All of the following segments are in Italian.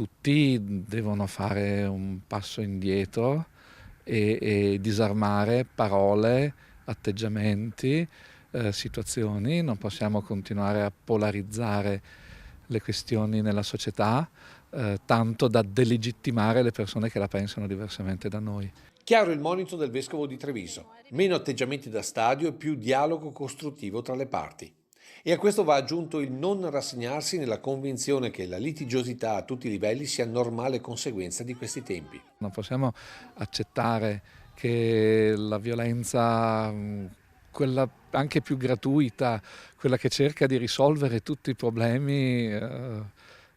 tutti devono fare un passo indietro e disarmare parole, atteggiamenti, situazioni. Non possiamo continuare a polarizzare le questioni nella società, tanto da delegittimare le persone che la pensano diversamente da noi. Chiaro il monito del vescovo di Treviso: meno atteggiamenti da stadio e più dialogo costruttivo tra le parti. E a questo va aggiunto il non rassegnarsi nella convinzione che la litigiosità a tutti i livelli sia normale conseguenza di questi tempi. Non possiamo accettare che la violenza, quella anche più gratuita, quella che cerca di risolvere tutti i problemi,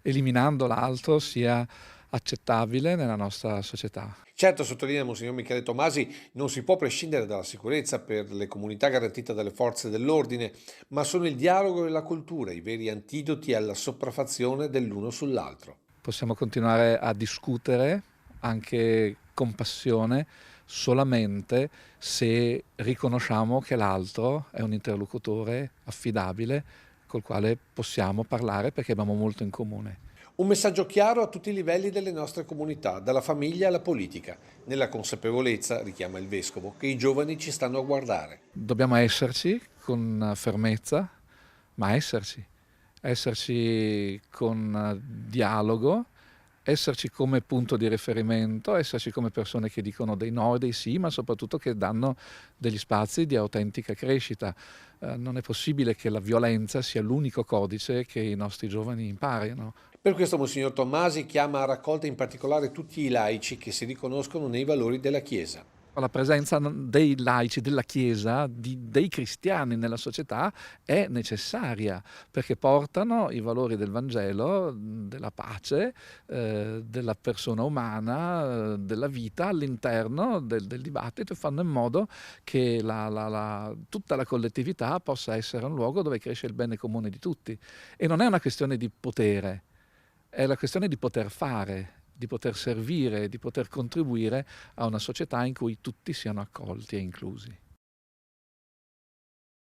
eliminando l'altro, sia accettabile nella nostra società. Certo, sottolinea Monsignor Michele Tomasi, non si può prescindere dalla sicurezza per le comunità garantite dalle forze dell'ordine, ma sono il dialogo e la cultura i veri antidoti alla sopraffazione dell'uno sull'altro. Possiamo continuare a discutere anche con passione solamente se riconosciamo che l'altro è un interlocutore affidabile col quale possiamo parlare perché abbiamo molto in comune. Un messaggio chiaro a tutti i livelli delle nostre comunità, dalla famiglia alla politica, nella consapevolezza, richiama il vescovo, che i giovani ci stanno a guardare. Dobbiamo esserci con fermezza, ma esserci con dialogo, esserci come punto di riferimento, esserci come persone che dicono dei no e dei sì, ma soprattutto che danno degli spazi di autentica crescita. Non è possibile che la violenza sia l'unico codice che i nostri giovani imparino. Per questo Monsignor Tommasi chiama a raccolta in particolare tutti i laici che si riconoscono nei valori della Chiesa. La presenza dei laici, della Chiesa, dei cristiani nella società è necessaria perché portano i valori del Vangelo, della pace, della persona umana, della vita all'interno del dibattito e fanno in modo che tutta la collettività possa essere un luogo dove cresce il bene comune di tutti. E non è una questione di potere, è la questione di poter fare, di poter servire, di poter contribuire a una società in cui tutti siano accolti e inclusi.